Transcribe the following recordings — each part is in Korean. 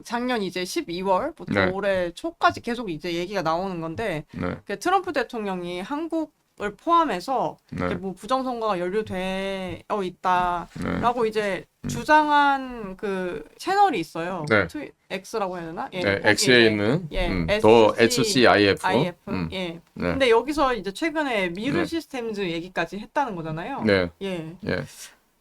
작년 이제 12월부터 네. 올해 초까지 계속 이제 얘기가 나오는 건데 네. 그 트럼프 대통령이 한국을 포함해서 네. 이제 뭐 부정선거가 연루되어 있다라고 네. 이제 주장한 그 채널이 있어요. 네. X라고 해야 되나? 예, 네, 거기에 X에 이제 있는 SC, 더 SCIF. 예. 네. 근데 여기서 이제 최근에 미르 네. 시스템즈 얘기까지 했다는 거잖아요. 네. 예. 예.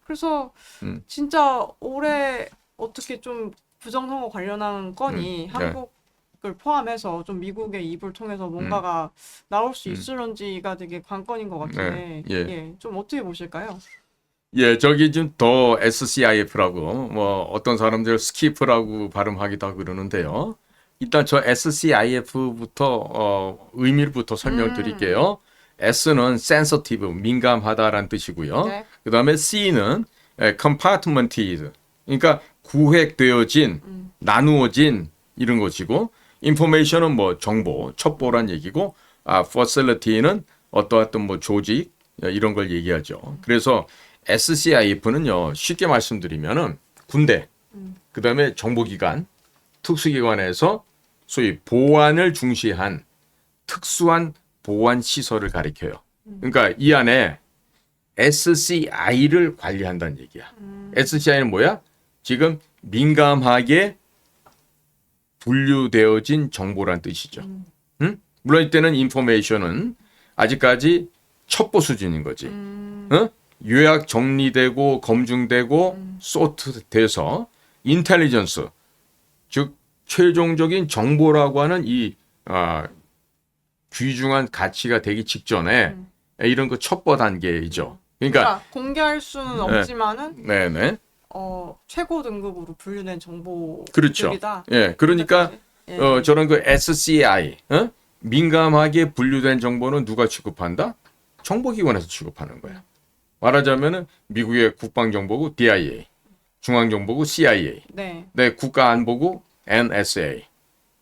그래서 음. 진짜 올해 어떻게 좀 부정선거 관련한 건이 네. 한국을 포함해서 좀 미국의 입을 통해서 뭔가가 나올 수 음. 있을런지가 되게 관건인 것 같은데, 네. 예. 예, 좀 어떻게 보실까요? 예, 저기 좀 더 SCIF라고 뭐 어떤 사람들 스키프라고 발음하기도 하고 그러는데요. 일단 저 SCIF부터 의미부터 설명드릴게요. S는 sensitive, 민감하다라는 뜻이고요. 네. 그다음에 C는 compartmented, 그러니까 구획되어진, 나누어진 이런 것이고, information은 뭐 정보, 첩보란 얘기고, facility는 어떠한 뭐 조직 이런 걸 얘기하죠. 그래서 SCIF는요, 쉽게 말씀드리면은 군대, 그다음에 정보기관, 특수기관에서 소위 보안을 중시한 특수한 보안 시설을 가리켜요. 그러니까 이 안에 SCI를 관리한다는 얘기야. SCI는 뭐야? 지금 민감하게 분류되어진 정보란 뜻이죠. 응? 물론 이때는 인포메이션은 아직까지 첩보 수준인 거지. 응? 요약 정리되고 검증되고 소트돼서 인텔리전스, 즉 최종적인 정보라고 하는 이 귀중한 가치가 되기 직전에 이런 그 첩보 단계이죠. 그러니까 공개할 수는 없지만은 네네. 최고 등급으로 분류된 정보들이다. 그렇죠. 예, 그러니까 예. 저런 그 SCI 민감하게 분류된 정보는 누가 취급한다? 정보기관에서 취급하는 거야. 말하자면은 미국의 국방정보국 DIA, 중앙정보국 CIA, 네. 네, 국가안보국 NSA,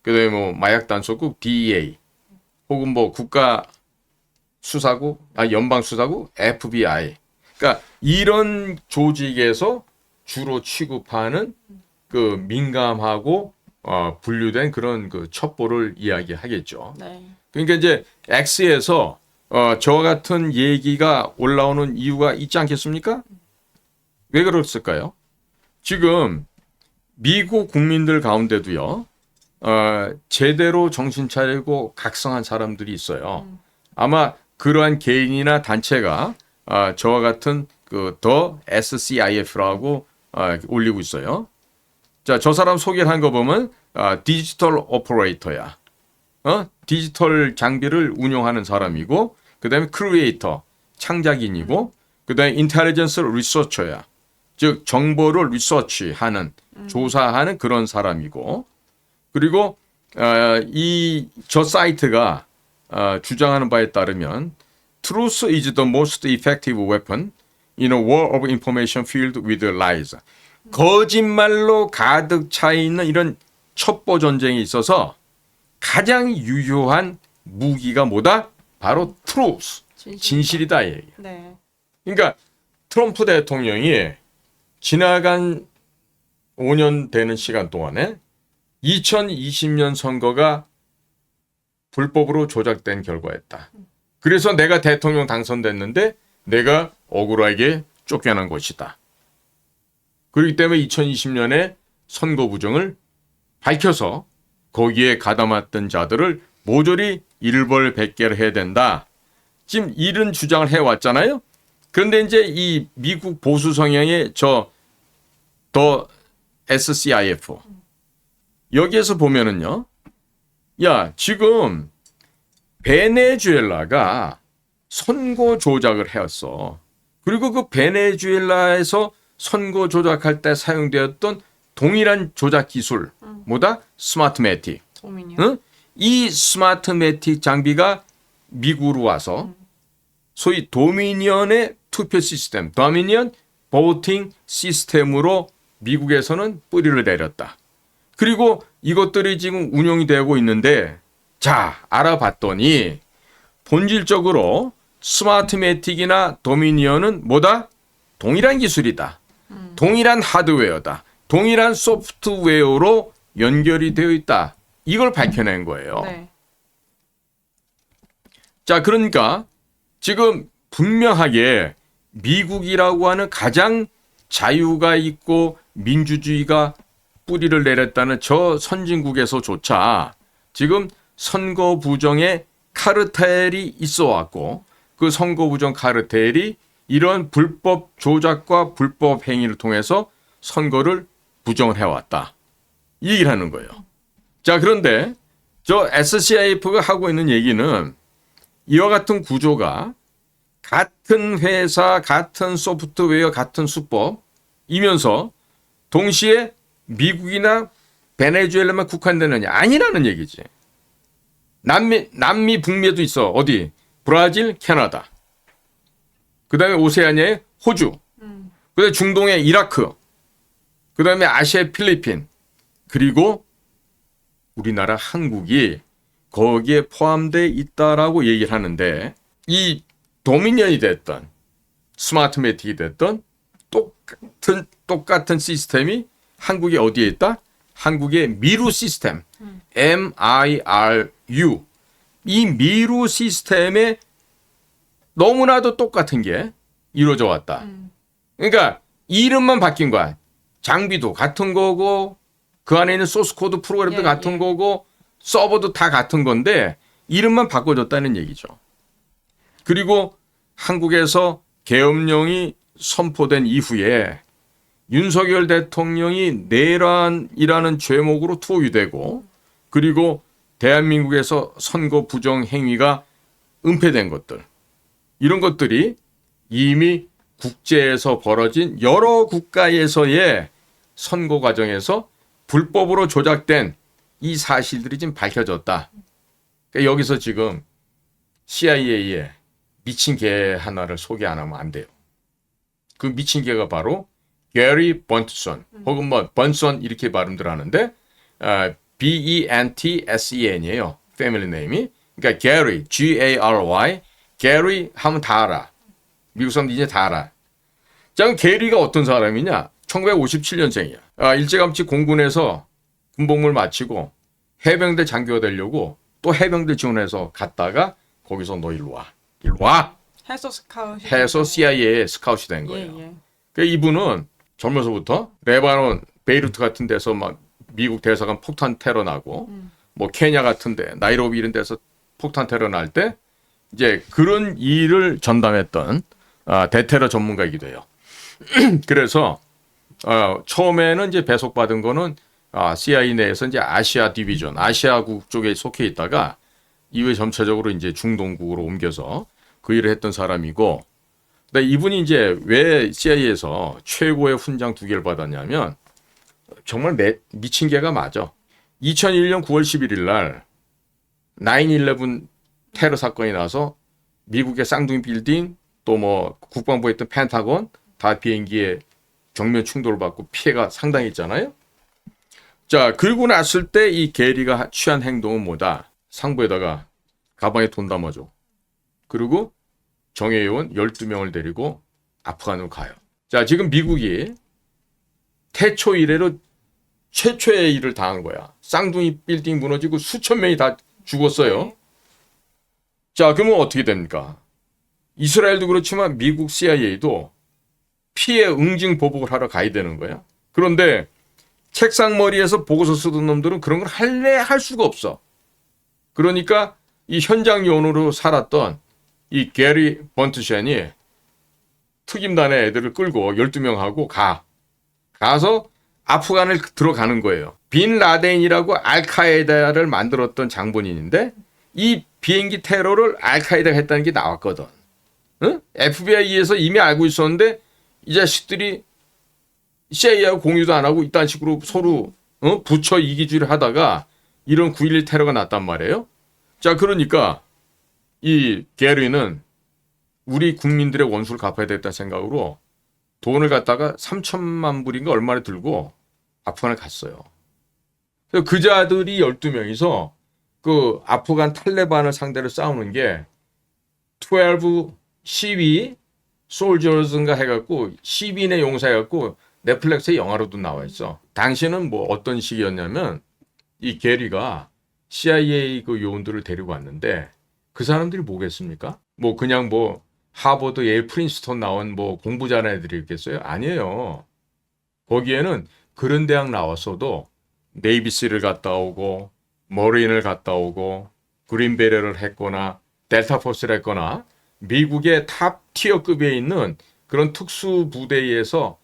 그다음에 뭐 마약단속국 DEA, 혹은 뭐 국가수사국, 연방수사국 FBI. 그러니까 이런 조직에서 주로 취급하는 그 민감하고 분류된 그런 그 첩보를 이야기하겠죠. 네. 그러니까 이제 X에서 저와 같은 얘기가 올라오는 이유가 있지 않겠습니까? 왜 그랬을까요? 지금 미국 국민들 가운데도요, 제대로 정신 차리고 각성한 사람들이 있어요. 아마 그러한 개인이나 단체가 저와 같은 그 더 SCIF라고 올리고 있어요. 자, 저 사람 소개를 한 거 보면 디지털 오퍼레이터야. 디지털 장비를 운용하는 사람이고, 그다음에 크리에이터, 창작인이고, 그다음에 인텔리전스 리서처야. 즉 정보를 리서치하는, 조사하는 그런 사람이고, 그리고 저 사이트가 주장하는 바에 따르면 Truth is the most effective weapon in a war of information filled with lies. 거짓말로 가득 차 있는 이런 첩보 전쟁에 있어서 가장 유효한 무기가 뭐다? 바로 truth, 진실이다. 이 얘기야. 네. 그러니까 트럼프 대통령이 지나간 5년 되는 시간 동안에 2020년 선거가 불법으로 조작된 결과였다. 그래서 내가 대통령 당선됐는데 내가 억울하게 쫓겨난 것이다. 그렇기 때문에 2020년에 선거 부정을 밝혀서 거기에 가담했던 자들을 모조리 일벌백계를 해야 된다. 지금 이런 주장을 해왔잖아요. 그런데 이제 이 미국 보수 성향의 더 SCIF 여기에서 보면은요, 야, 지금 베네수엘라가 선거 조작을 해왔어. 그리고 그 베네수엘라에서 선거 조작할 때 사용되었던 동일한 조작 기술, 뭐다? 스마트매틱. 도미니언. 이 스마트매틱 장비가 미국으로 와서 소위 도미니언의 투표 시스템, 도미니언 보팅 시스템으로 미국에서는 뿌리를 내렸다. 그리고 이것들이 지금 운영이 되고 있는데, 자, 알아봤더니 본질적으로 스마트매틱이나 도미니언은 뭐다? 동일한 기술이다. 동일한 하드웨어다. 동일한 소프트웨어로 연결이 되어 있다. 이걸 밝혀낸 거예요. 네. 자, 그러니까 지금 분명하게 미국이라고 하는 가장 자유가 있고 민주주의가 뿌리를 내렸다는 저 선진국에서조차 지금 선거 부정의 카르텔이 있어 왔고 그 선거 부정 카르텔이 이런 불법 조작과 불법 행위를 통해서 선거를 부정을 해왔다. 이 얘기를 하는 거예요. 자, 그런데 저 SCIF가 하고 있는 얘기는 이와 같은 구조가 같은 회사, 같은 소프트웨어, 같은 수법이면서 동시에 미국이나 베네수엘라만 국한되느냐? 아니라는 얘기지. 남미, 북미에도 있어. 어디? 브라질, 캐나다. 그 다음에 오세아니아의 호주. 그 다음에 중동의 이라크. 그 다음에 아시아의 필리핀. 그리고 우리나라 한국이 거기에 포함되어 있다라고 얘기를 하는데 이 도미니언이 됐던 스마트매틱이 됐던 똑같은 시스템이 한국에 어디에 있다? 한국의 미루 시스템 MIRU 이 미루 시스템에 너무나도 똑같은 게 이루어져 왔다. 그러니까 이름만 바뀐 거야. 장비도 같은 거고 그 안에 있는 소스 코드 프로그램도 같은 거고 서버도 다 같은 건데 이름만 바꿔줬다는 얘기죠. 그리고 한국에서 계엄령이 선포된 이후에 윤석열 대통령이 내란이라는 죄목으로 투옥이 되고 그리고 대한민국에서 선거 부정 행위가 은폐된 것들 이런 것들이 이미 국제에서 벌어진 여러 국가에서의 선거 과정에서 불법으로 조작된 이 사실들이 지금 밝혀졌다. 그러니까 여기서 지금 CIA의 미친 개 하나를 소개 안 하면 안 돼요. 그 미친 개가 바로 게리 번트선 혹은 뭐 번선 이렇게 발음들 하는데 BENTSEN이에요. 패밀리 네임이. 그러니까 게리 GARY 게리 하면 다 알아. 미국 사람들 이제 다 알아. 자, 그럼 게리가 어떤 사람이냐? 1957년생이야. 일제감치 공군에서 군복무를 마치고 해병대 장교가 되려고 또 해병대 지원해서 갔다가 거기서 너 일로 와. 일로 와. 해서 스카웃이 해서 CIA에 스카웃이 된 거예요. 그러니까 이분은 젊어서부터 레바논, 베이루트 같은 데서 막 미국 대사관 폭탄 테러 나고 뭐 케냐 같은데 나이로비 이런 데서 폭탄 테러 날 때 이제 그런 일을 전담했던 대테러 전문가이기도 해요. 그래서 처음에는 이제 배속받은 거는 CIA 내에서 이제 아시아 디비전, 아시아국 쪽에 속해 있다가 이후에 점차적으로 이제 중동국으로 옮겨서 그 일을 했던 사람이고, 근데 이분이 이제 왜 CIA에서 최고의 훈장 2개를 받았냐면 정말 미친 개가 맞아. 2001년 9월 11일 날 9/11 테러 사건이 나서 미국의 쌍둥이 빌딩 또 뭐 국방부에 있던 펜타곤 다 비행기에 정면 충돌을 받고 피해가 상당히 있잖아요. 자, 그러고 났을 때 이 게리가 취한 행동은 뭐다? 상부에다가 가방에 돈 담아줘. 그리고 정예요원 12명을 데리고 아프간으로 가요. 자, 지금 미국이 태초 이래로 최초의 일을 당한 거야. 쌍둥이 빌딩 무너지고 수천 명이 다 죽었어요. 자, 그러면 어떻게 됩니까? 이스라엘도 그렇지만 미국 CIA도 피해 응징 보복을 하러 가야 되는 거야. 그런데 책상 머리에서 보고서 쓰던 놈들은 그런 걸 할 수가 없어. 그러니까 이 현장 요원으로 살았던 이 게리 번트션이 특임단의 애들을 끌고 12명하고 가서 아프간을 들어가는 거예요. 빈 라덴이라고 알카에다를 만들었던 장본인인데 이 비행기 테러를 알카에다가 했다는 게 나왔거든. 응? FBI에서 이미 알고 있었는데 이 자식들이 CIA하고 공유도 안 하고 이딴 식으로 서로 붙여 이기주의를 하다가 이런 9.11 테러가 났단 말이에요. 자, 그러니까 이 게리는 우리 국민들의 원수를 갚아야 되겠다는 생각으로 돈을 갖다가 3천만 불인가 얼마를 들고 아프간을 갔어요. 그래서 그자들이 12명이서 그 아프간 탈레반을 상대로 싸우는 게 12 소울저스인가 해갖고 12인의 용사 해갖고 넷플릭스에 영화로도 나와 있어. 당시는 뭐 어떤 시기였냐면 이 게리가 CIA 그 요원들을 데리고 왔는데 그 사람들이 뭐겠습니까? 뭐 그냥 뭐 하버드, 예일, 프린스턴 나온 뭐 공부 잘하는 애들이겠어요? 아니에요. 거기에는 그런 대학 나왔어도 네이비시를 갔다 오고 머린을 갔다 오고 그린베리를 했거나 델타포스를 했거나 미국의 탑 티어급에 있는 그런 특수 부대에서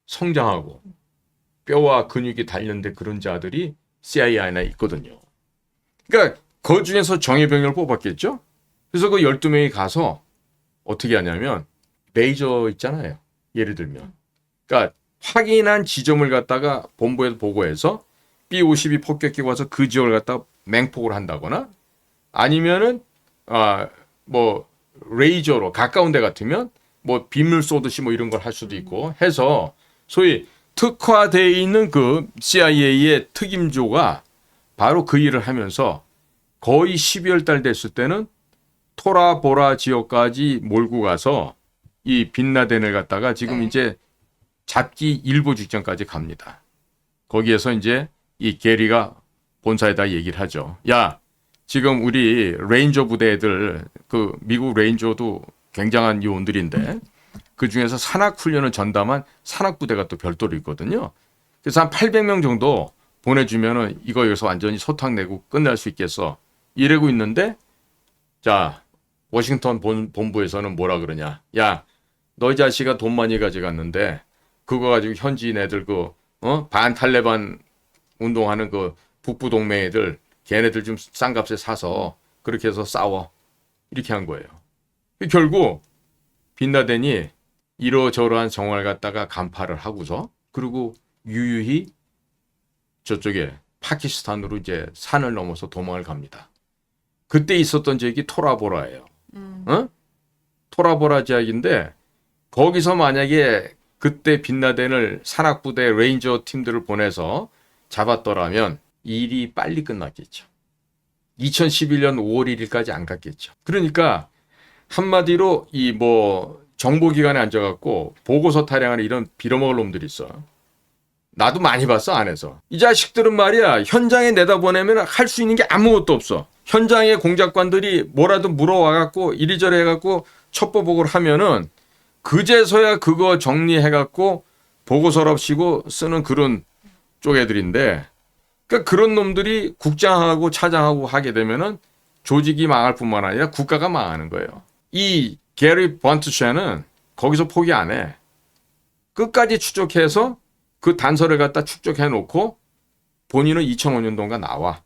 성장하고 뼈와 근육이 단련된 그런 자들이 CIA 안에 있거든요. 그러니까 그 중에서 정예병력을 뽑았겠죠. 그래서 그 12명이 가서 어떻게 하냐면 레이저 있잖아요. 예를 들면. 그러니까 확인한 지점을 갖다가 본부에서 보고해서 B-52 폭격기 와서 그 지역을 갖다가 맹폭을 한다거나 아니면은 뭐 레이저로 가까운 데 같으면 뭐 빗물 쏘듯이 뭐 이런 걸 할 수도 있고 해서 소위 특화되어 있는 그 CIA의 특임조가 바로 그 일을 하면서 거의 12월 달 됐을 때는 토라보라 지역까지 몰고 가서 이 빈라덴을 갖다가 지금 이제 잡기 일보 직전까지 갑니다. 거기에서 이제 이 게리가 본사에다 얘기를 하죠. 야, 지금 우리 레인저 부대 애들, 그 미국 레인저도 굉장한 요원들인데 그 중에서 산악훈련을 전담한 산악부대가 또 별도로 있거든요. 그래서 한 800명 정도 보내주면은 이거 여기서 완전히 소탕 내고 끝날 수 있겠어. 이러고 있는데, 자, 워싱턴 본부에서는 뭐라 그러냐. 야, 너 이 자식아 돈 많이 가져갔는데, 그거 가지고 현지인 애들 반탈레반 운동하는 그 북부 동맹 애들, 걔네들 좀 싼 값에 사서 그렇게 해서 싸워. 이렇게 한 거예요. 결국, 빈라덴이 이러저러한 정황을 갖다가 간파를 하고서 그리고 유유히 저쪽에 파키스탄으로 이제 산을 넘어서 도망을 갑니다. 그때 있었던 지역이 토라보라예요. 토라보라 지역인데 거기서 만약에 그때 빈라덴을 산악부대 레인저 팀들을 보내서 잡았더라면 일이 빨리 끝났겠죠. 2011년 5월 1일까지 안 갔겠죠. 그러니까 한마디로 이 뭐 정보기관에 앉아갖고 보고서 타령하는 이런 빌어먹을 놈들이 있어. 나도 많이 봤어, 안에서. 이 자식들은 말이야, 현장에 내다보내면 할 수 있는 게 아무것도 없어. 현장에 공작관들이 뭐라도 물어와갖고 이리저리 해갖고 첩보보고를 하면은 그제서야 그거 정리해갖고 보고서랍시고 쓰는 그런 쪽 애들인데, 그러니까 그런 놈들이 국장하고 차장하고 하게 되면은 조직이 망할 뿐만 아니라 국가가 망하는 거예요. 이 게리 번트샤는 거기서 포기 안 해. 끝까지 추적해서 그 단서를 갖다 축적해 놓고 본인은 2005년도인가 나와.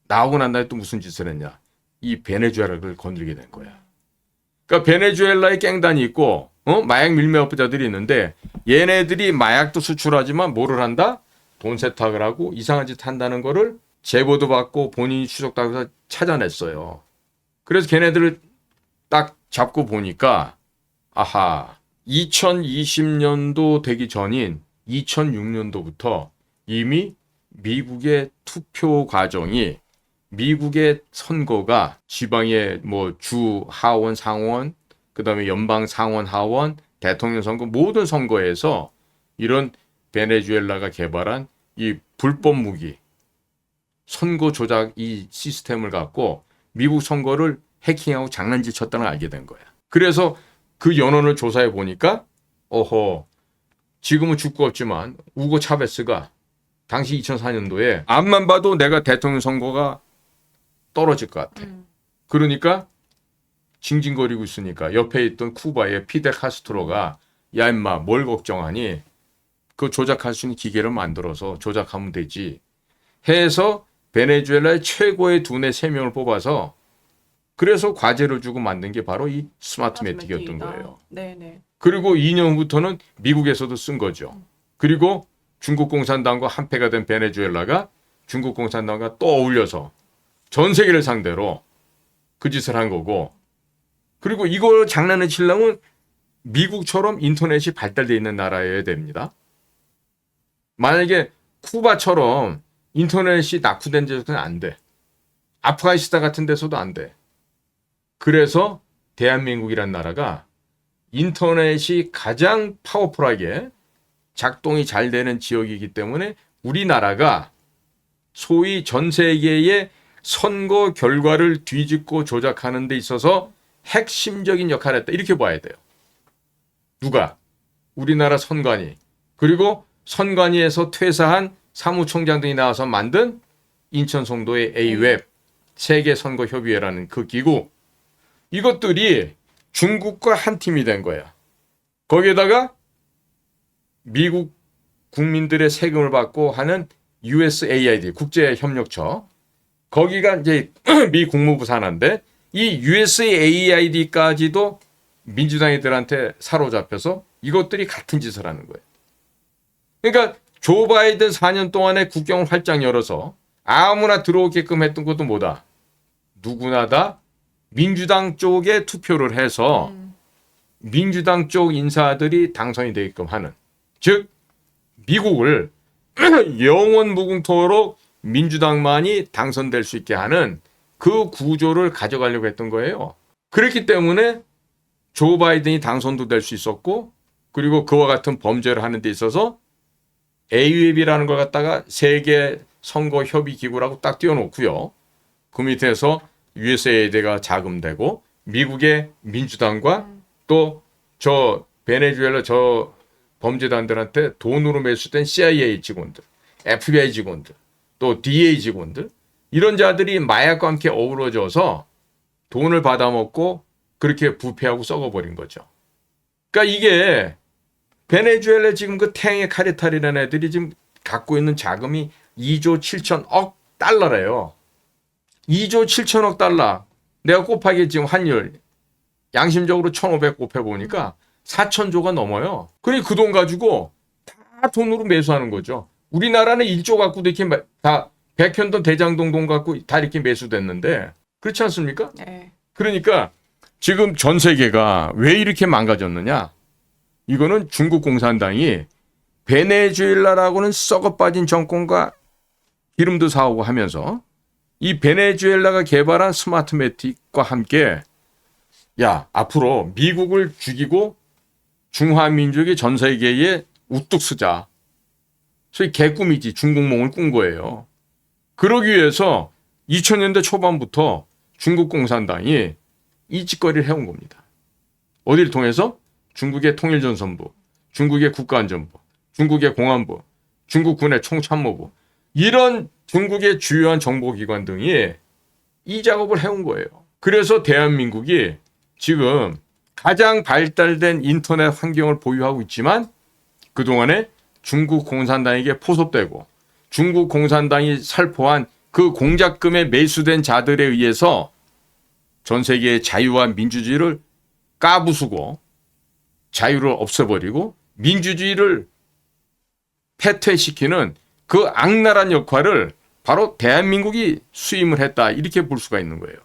나오고 난 다음에 또 무슨 짓을 했냐. 이 베네수엘라를 건드리게 된 거야. 그러니까 베네수엘라에 깽단이 있고 마약 밀매업자들이 있는데 얘네들이 마약도 수출하지만 뭐를 한다? 돈 세탁을 하고 이상한 짓 한다는 거를 제보도 받고 본인이 추적하고 해서 찾아냈어요. 그래서 걔네들을 딱 잡고 보니까 아하 2020년도 되기 전인 2006년도부터 이미 미국의 투표 과정이 미국의 선거가 지방의 뭐 주 하원 상원 그다음에 연방 상원 하원 대통령 선거 모든 선거에서 이런 베네수엘라가 개발한 이 불법 무기 선거 조작 이 시스템을 갖고 미국 선거를 해킹하고 장난질 쳤다는 걸 알게 된 거야. 그래서 그 연원을 조사해 보니까 지금은 죽고 없지만 우고 차베스가 당시 2004년도에 앞만 봐도 내가 대통령 선거가 떨어질 것 같아. 그러니까 징징거리고 있으니까 옆에 있던 쿠바의 피델 카스트로가 야 임마 뭘 걱정하니 그 조작할 수 있는 기계를 만들어서 조작하면 되지 해서 베네수엘라의 최고의 두뇌 3명을 뽑아서 그래서 과제를 주고 만든 게 바로 이 스마트매틱이었던 거예요. 네네. 그리고 2년 후부터는 미국에서도 쓴 거죠. 그리고 중국 공산당과 한패가 된 베네수엘라가 중국 공산당과 또 어울려서 전 세계를 상대로 그 짓을 한 거고 그리고 이걸 장난을 치려면 미국처럼 인터넷이 발달되어 있는 나라여야 됩니다. 만약에 쿠바처럼 인터넷이 낙후된 데서는 안 돼. 아프가니스탄 같은 데서도 안 돼. 그래서 대한민국이란 나라가 인터넷이 가장 파워풀하게 작동이 잘 되는 지역이기 때문에 우리나라가 소위 전 세계의 선거 결과를 뒤집고 조작하는 데 있어서 핵심적인 역할을 했다. 이렇게 봐야 돼요. 누가? 우리나라 선관위. 그리고 선관위에서 퇴사한 사무총장 등이 나와서 만든 인천 송도의 A웹 세계선거협의회라는 그 기구. 이것들이 중국과 한 팀이 된 거야. 거기에다가 미국 국민들의 세금을 받고 하는 USAID 국제협력처. 거기가 이제 미 국무부 산하인데 이 USAID까지도 민주당이들한테 사로잡혀서 이것들이 같은 짓을 하는 거예요. 그러니까 조 바이든 4년 동안에 국경을 활짝 열어서 아무나 들어오게끔 했던 것도 뭐다? 누구나 다 민주당 쪽에 투표를 해서 민주당 쪽 인사들이 당선이 되게끔 하는. 즉 미국을 영원 무궁토록 민주당만이 당선될 수 있게 하는 그 구조를 가져가려고 했던 거예요. 그렇기 때문에 조 바이든이 당선도 될 수 있었고 그리고 그와 같은 범죄를 하는 데 있어서 A웹이라는 걸 갖다가 세계 선거 협의 기구라고 딱 띄워놓고요. 그 밑에서 USAID가 자금되고 미국의 민주당과 또 저 베네수엘라 저 범죄단들한테 돈으로 매수된 CIA 직원들, FBI 직원들, 또 DA 직원들 이런 자들이 마약과 함께 어우러져서 돈을 받아먹고 그렇게 부패하고 썩어버린 거죠. 그러니까 이게 베네수엘라 지금 그 탱의 카리탈이라는 애들이 지금 갖고 있는 자금이 2조 7천억 달러래요. 2조 7천억 달러. 내가 곱하기 지금 환율 양심적으로 1,500 곱해보니까 4천조가 넘어요. 그러니 그 돈 가지고 다 돈으로 매수하는 거죠. 우리나라는 1조 갖고도 이렇게 다 백현동 대장동 돈 갖고 다 이렇게 매수됐는데 그렇지 않습니까? 네. 그러니까 지금 전 세계가 왜 이렇게 망가졌느냐? 이거는 중국 공산당이 베네수엘라라고는 썩어빠진 정권과 기름도 사오고 하면서 이 베네수엘라가 개발한 스마트 매틱과 함께 야 앞으로 미국을 죽이고 중화민족이 전 세계에 우뚝 서자. 소위 개꿈이지 중국몽을 꾼 거예요. 그러기 위해서 2000년대 초반부터 중국 공산당이 이 짓거리를 해온 겁니다. 어디를 통해서? 중국의 통일전선부, 중국의 국가안전부, 중국의 공안부, 중국 군의 총참모부 이런 중국의 주요한 정보기관 등이 이 작업을 해온 거예요. 그래서 대한민국이 지금 가장 발달된 인터넷 환경을 보유하고 있지만 그동안에 중국 공산당에게 포섭되고 중국 공산당이 살포한 그 공작금에 매수된 자들에 의해서 전 세계의 자유와 민주주의를 까부수고 자유를 없애버리고 민주주의를 패퇴시키는 그 악랄한 역할을 바로 대한민국이 수임을 했다 이렇게 볼 수가 있는 거예요.